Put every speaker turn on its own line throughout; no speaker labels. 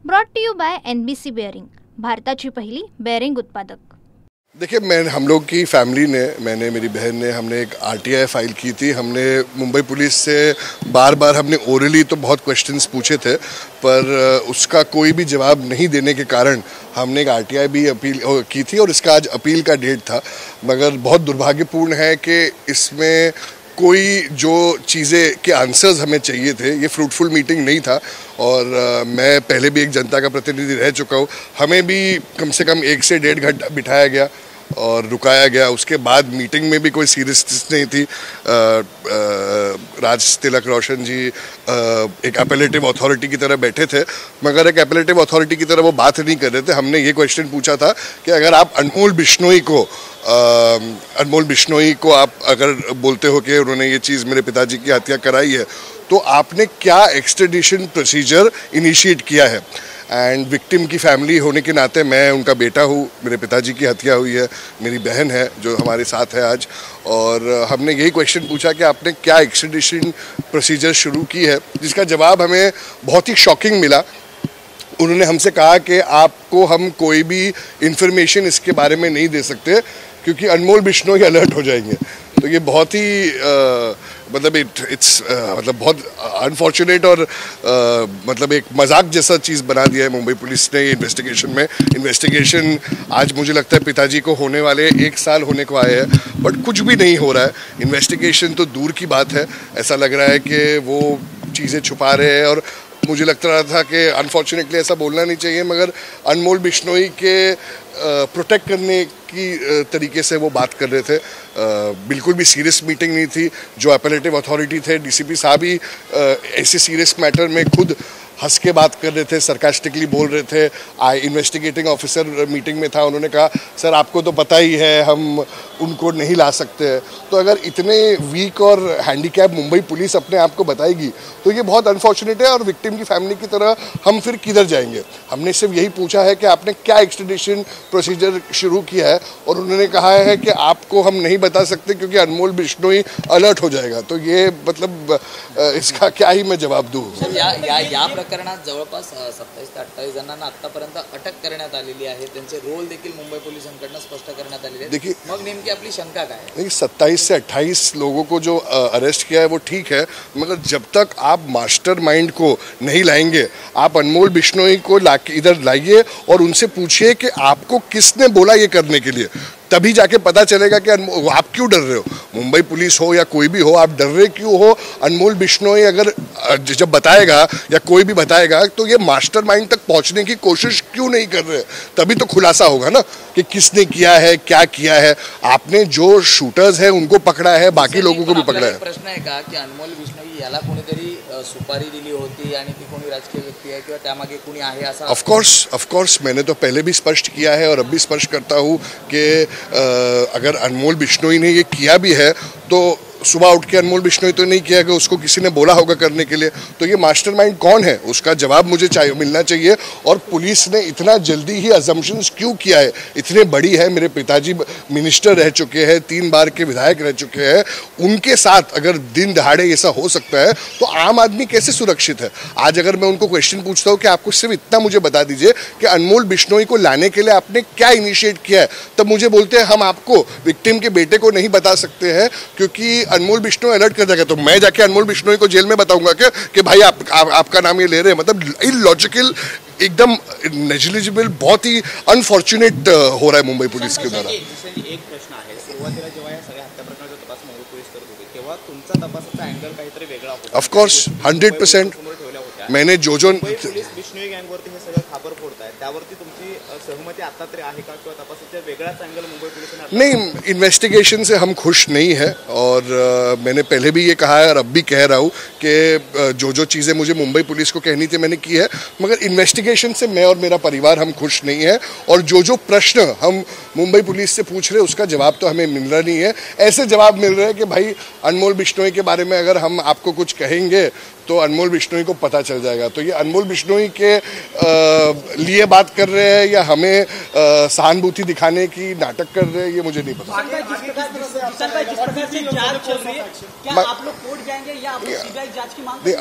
Brought to you by NBC bearing, भारताची पहिली bearing उत्पादक।
देखिए, हम लोग की फैमिली ने, मैंने, मेरी बहन ने, हमने एक RTI फाइल की थी। हमने मुंबई पुलिस से बार बार हमने ओरली तो बहुत क्वेश्चंस पूछे थे, पर उसका कोई भी जवाब नहीं देने के कारण हमने एक RTI भी अपील की थी और इसका आज अपील का डेट था। मगर बहुत दुर्भाग्यपूर्ण है कि इसमें कोई जो चीज़ें के आंसर्स हमें चाहिए थे, ये फ्रूटफुल मीटिंग नहीं था। और मैं पहले भी एक जनता का प्रतिनिधि रह चुका हूँ। हमें भी कम से कम 1 से 1.5 घंटा बिठाया गया और रुकाया गया। उसके बाद मीटिंग में भी कोई सीरियसनेस नहीं थी। राज तिलक रोशन जी एक अपीलेटिव अथॉरिटी की तरह बैठे थे, मगर एक अपीलेटिव अथॉरिटी की तरह वो बात नहीं कर रहे थे। हमने ये क्वेश्चन पूछा था कि अगर आप अनमोल बिश्नोई को आप अगर बोलते हो कि उन्होंने ये चीज़ मेरे पिताजी की हत्या कराई है, तो आपने क्या एक्सट्रेडिशन प्रोसीजर इनिशिएट किया है। एंड विक्टिम की फैमिली होने के नाते मैं उनका बेटा हूँ, मेरे पिताजी की हत्या हुई है, मेरी बहन है जो हमारे साथ है आज, और हमने यही क्वेश्चन पूछा कि आपने क्या एक्सट्रेडिशन प्रोसीजर शुरू की है, जिसका जवाब हमें बहुत ही शॉकिंग मिला। उन्होंने हमसे कहा कि आपको हम कोई भी इंफॉर्मेशन इसके बारे में नहीं दे सकते क्योंकि अनमोल बिश्नोई अलर्ट हो जाएंगे। तो ये बहुत ही मतलब बहुत अनफॉर्चुनेट और मतलब एक मजाक जैसा चीज़ बना दिया है मुंबई पुलिस ने इन्वेस्टिगेशन में। इन्वेस्टिगेशन आज मुझे लगता है पिताजी को होने वाले 1 साल होने को आए हैं, बट कुछ भी नहीं हो रहा है। इन्वेस्टिगेशन तो दूर की बात है, ऐसा लग रहा है कि वो चीज़ें छुपा रहे हैं। और मुझे लगता रहा था कि अनफॉर्चुनेटली ऐसा बोलना नहीं चाहिए, मगर अनमोल बिश्नोई के प्रोटेक्ट करने की तरीके से वो बात कर रहे थे। बिल्कुल भी सीरियस मीटिंग नहीं थी। जो अपीलेटिव अथॉरिटी थे, DCP साहब ही ऐसे सीरियस मैटर में खुद हंस के बात कर रहे थे, सरकास्टिकली बोल रहे थे। इन्वेस्टिगेटिंग ऑफिसर मीटिंग में था, उन्होंने कहा सर आपको तो पता ही है हम उनको नहीं ला सकते हैं। तो अगर इतने वीक और हैंडीकैप मुंबई पुलिस अपने आप को बताएगी तो ये बहुत अनफॉर्चुनेट है। और विक्टिम की फैमिली की तरह हम फिर किधर जाएंगे। हमने सिर्फ यही पूछा है कि आपने क्या एक्सट्रेडिशन प्रोसीजर शुरू किया है, और उन्होंने कहा है कि आपको हम नहीं बता सकते क्योंकि अनमोल बिश्नोई अलर्ट हो जाएगा। तो ये मतलब इसका क्या ही मैं जवाब दूँ।
प्रकरणात जवळपास 27 ते 28 जणांना आतापर्यंत अटक करण्यात आलेली आहे। त्यांचे रोल देखील मुंबई पोलिसांकडून स्पष्ट करण्यात आलेले आहेत।
देखिए,
मग नेमकी आपली शंका काय है?
नहीं, 27 से 28 लोगों को जो अरेस्ट किया है वो ठीक है, मगर जब तक आप मास्टरमाइंड को नहीं लाएंगे, आप अनमोल बिश्नोई को इधर लाइए और उनसे पूछिए कि आपको किसने बोला ये करने के लिए, तभी जाके पता चलेगा कि आप क्यों डर रहे हो। मुंबई पुलिस हो या कोई भी हो, आप डर रहे क्यों हो। अनमोल बिश्नोई अगर जब बताएगा या कोई भी बताएगा तो ये मास्टरमाइंड तक पहुंचने की कोशिश क्यों नहीं कर रहे, तभी तो खुलासा होगा ना कि किसने किया है, क्या किया है। आपने जो शूटर्स हैं उनको पकड़ा है, बाकी लोगों को भी पकड़ा है।
प्रश्न आहे का की अनमोल बिश्नोई याला कोणीतरी सुपारी दिली होती आणि ती कोणी राजकीय व्यक्ती आहे किंवा त्यामागे कोणी आहे असा?
ऑफ कोर्स मैंने तो पहले भी स्पष्ट किया है और अब भी स्पष्ट करता हूँ कि अगर अनमोल बिश्नोई ने ये किया भी है तो सुबह उठ के अनमोल बिश्नोई तो नहीं किया कि उसको किसी ने बोला होगा करने के लिए। तो ये मास्टरमाइंड कौन है उसका जवाब मुझे मिलना चाहिए। और पुलिस ने इतना जल्दी ही अजम्पशंस क्यों किया है, इतने बड़ी है। मेरे पिताजी मिनिस्टर रह चुके हैं, 3 बार के विधायक रह चुके हैं, उनके साथ अगर दिन दहाड़े ऐसा हो सकता है तो आम आदमी कैसे सुरक्षित है। आज अगर मैं उनको क्वेश्चन पूछता हूँ कि आपको सिर्फ इतना मुझे बता दीजिए कि अनमोल बिश्नोई को लाने के लिए आपने क्या इनिशिएट किया है, तब मुझे बोलते हैं हम आपको विक्टिम के बेटे को नहीं बता सकते हैं क्योंकि अनमोल बिश्नोई अलर्ट कर जाएगा। तो मैं जाके अनमोल बिश्नोई को जेल में बताऊंगा कि भाई आपका नाम ये ले रहे हैं। मतलब इलॉजिकल, एकदम नेग्लिजिबल, बहुत ही अनफॉर्च्युनेट हो रहा है मुंबई पुलिस के द्वारा।
एक प्रश्न आहे, सुरुवातीला जेव्हा या सगळ्या हत्या प्रकरणाचा तपास मुंबई पोलीस करत होते तेव्हा तुमचा तपासाचा अँगल काहीतरी वेगळा होता।
ऑफकोर्स 100% मैंने जो
पोलीस बिश्नोई गँगवरती हे सगळं खापर फोडताय, त्यावरती तुमची सहमती आता तरी आहे का किंवा तपासाचा वेगळाच अँगल मुंबई पोलिसांनी?
नहीं, इन्वेस्टिगेशन से हम खुश नहीं है और मैंने पहले भी ये कहा है और अब भी कह रहा हूँ कि जो चीज़ें मुझे मुंबई पुलिस को कहनी थी मैंने की है, मगर इन्वेस्टिगेशन से मैं और मेरा परिवार हम खुश नहीं है। और जो प्रश्न हम मुंबई पुलिस से पूछ रहे हैं उसका जवाब तो हमें मिल रहा नहीं है। ऐसे जवाब मिल रहे हैं कि भाई अनमोल बिश्नोई के बारे में अगर हम आपको कुछ कहेंगे तो अनमोल बिश्नोई को पता चल जाएगा। तो ये अनमोल बिश्नोई के लिए बात कर रहे हैं या हमें सहानुभूति दिखाने की नाटक कर रहे हैं, ये मुझे नहीं पता।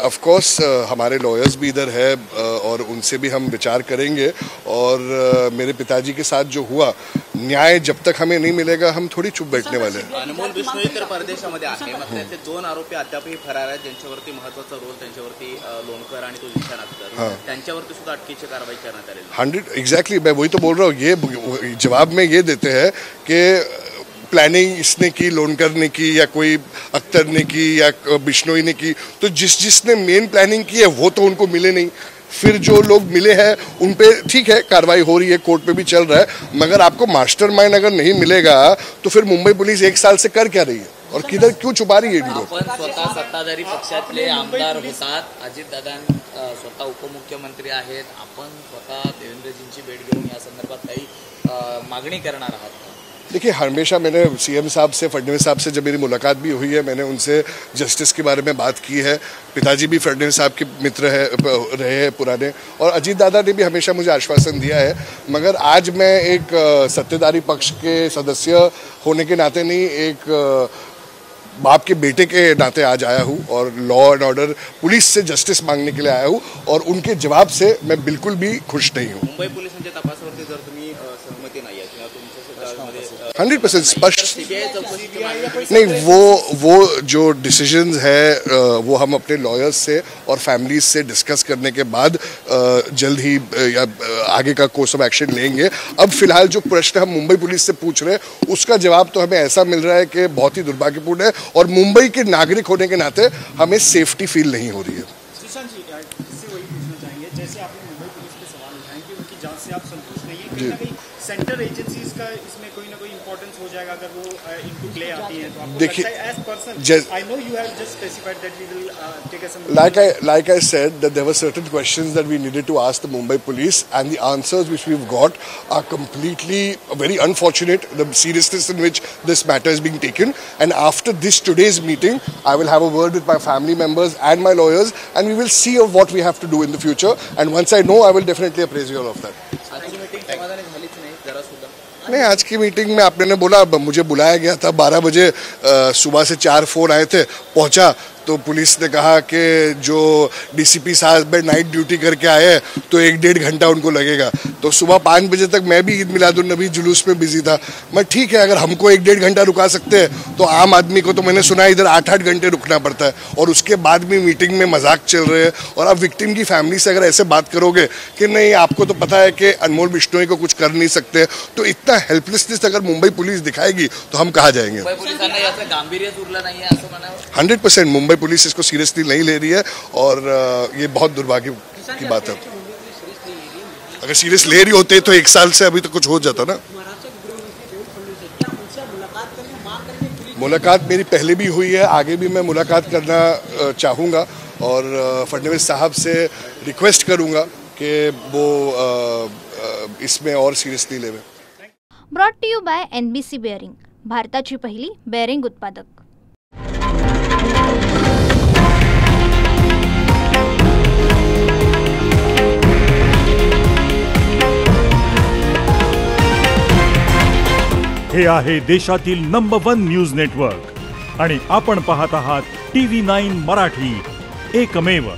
ऑफ कोर्स हमारे लॉयर्स भी इधर है और उनसे भी हम विचार करेंगे। और मेरे पिताजी के साथ जो हुआ, न्याय जब तक हमें नहीं मिलेगा हम थोड़ी चुप बैठने वाले हैं।
अनमोल बिश्नोई तर परदेशामध्ये आहे, मग त्याचे 2 आरोपी अद्यापही फरार आहेत, ज्यांच्यावरती महत्त्वाचा रोल त्यांच्यावरती लोणकर आणि तो दिशा नागकर, त्यांच्यावरती सुद्धा अटकेची कारवाई करण्यात आलेली आहे।
एग्जैक्टली मैं वही तो बोल रहा हूँ। ये जवाब में ये देते हैं कि प्लानिंग इसने की, लोनकर ने की, या कोई अख्तर ने की, या बिश्नोई ने की। तो जिसने मेन प्लानिंग की है वो तो उनको मिले नहीं। फिर जो लोग मिले हैं उन पे ठीक है कार्रवाई हो रही है, कोर्ट पे भी चल रहा है, मगर आपको मास्टरमाइंड अगर नहीं मिलेगा तो फिर मुंबई पुलिस 1 साल से कर क्या रही है और किधर क्यों छुपा रही है इनको?
आपण स्वतः सत्ताधारी पक्षातले आमदार होतात, अजितदादा स्वतः उपमुख्यमंत्री आहेत, आपण स्वतः देवेंद्रजींची भेट घेऊन या संदर्भात काही मागणी करणार आहात?
देखिए, हमेशा मैंने सीएम साहब से, फडणवीस साहब से जब मेरी मुलाकात भी हुई है, मैंने उनसे जस्टिस के बारे में बात की है। पिताजी भी फडणवीस साहब के मित्र रहे हैं पुराने, और अजीत दादा ने भी हमेशा मुझे आश्वासन दिया है। मगर आज मैं एक सत्ताधारी पक्ष के सदस्य होने के नाते नहीं, एक बाप के बेटे के नाते आज आया हूँ और लॉ एंड ऑर्डर, पुलिस से जस्टिस मांगने के लिए आया हूँ, और उनके जवाब से मैं बिल्कुल भी खुश नहीं हूँ।
मुंबई पोलिसांच्या तपासावरती जर तुम्ही सहमती नाही आहे किंवा तुमच्या
100% स्पष्ट नहीं, वो जो डिसीजंस है वो हम अपने लॉयर्स से और फैमिलीज से डिस्कस करने के बाद जल्द ही आगे का कोर्स ऑफ एक्शन लेंगे। अब फिलहाल जो प्रश्न हम मुंबई पुलिस से पूछ रहे हैं उसका जवाब तो हमें ऐसा मिल रहा है कि बहुत ही दुर्भाग्यपूर्ण है, और मुंबई के नागरिक होने के नाते हमें सेफ्टी फील नहीं हो रही है।
इससे वही पूछना चाहेंगे, जैसे आपने मुंबई पुलिस पे सवाल उठाए कि उनकी जांच से आप संतुष्ट नहीं है, कहीं ना कहीं सेंट्रल एजेंसीज का इसमें कोई ना कोई इंपॉर्टेंस हो जाएगा अगर वो इनटू प्ले आती है, तो आपको लगता है as person, I know you have just specified that we will take some,
like I said that there were certain questions that we needed to ask the Mumbai police, and the answers which we've got are completely very unfortunate, the seriousness in which this matter is being taken. And after today's meeting, I will have a word with my family members and my lawyers, and we will see of what we have to do in the future. And once I know, I will definitely appraise you all of that. नहीं, आज की meeting में आपने बोला, मुझे बुलाया गया था 12 बजे, सुबह से 4 फोन आए थे, पहुंचा तो पुलिस ने कहा कि जो डीसीपी साहब नाइट ड्यूटी करके आए तो 1-1.5 घंटा उनको लगेगा। तो सुबह 5 बजे तक मैं भी ईद मिलादुन्नबी जुलूस में बिजी था। मैं ठीक है, अगर हमको 1-1.5 घंटा रुका सकते हैं तो आम आदमी को तो मैंने सुना इधर 8-8 घंटे रुकना पड़ता है, और उसके बाद भी मीटिंग में मजाक चल रहे हैं। और आप विक्टिम की फैमिली से अगर ऐसे बात करोगे कि नहीं आपको तो पता है कि अनमोल बिश्नोई को कुछ कर नहीं सकते, तो इतना हेल्पलेसनेस अगर मुंबई पुलिस दिखाएगी तो हम कहाँ जाएंगे? 100% मुंबई पुलिस इसको सीरियसली नहीं ले रही है, और ये बहुत दुर्भाग्य की बात है। अगर सीरियस ले रही होते तो 1 साल से अभी तो कुछ हो जाता ना। मुलाकात मेरी पहले भी हुई है, आगे भी मैं मुलाकात करना चाहूँगा, और फडणवीस साहब से रिक्वेस्ट करूँगा कि वो इसमें और सीरियसली लेवे।
Brought to you by NBC bearing, भारताची पहिली बेअरिंग उत्पादक।
हे आहे देशातील नंबर 1 न्यूज नेटवर्क, आणि आपण पाहत आहात TV9 मराठी, एकमेव।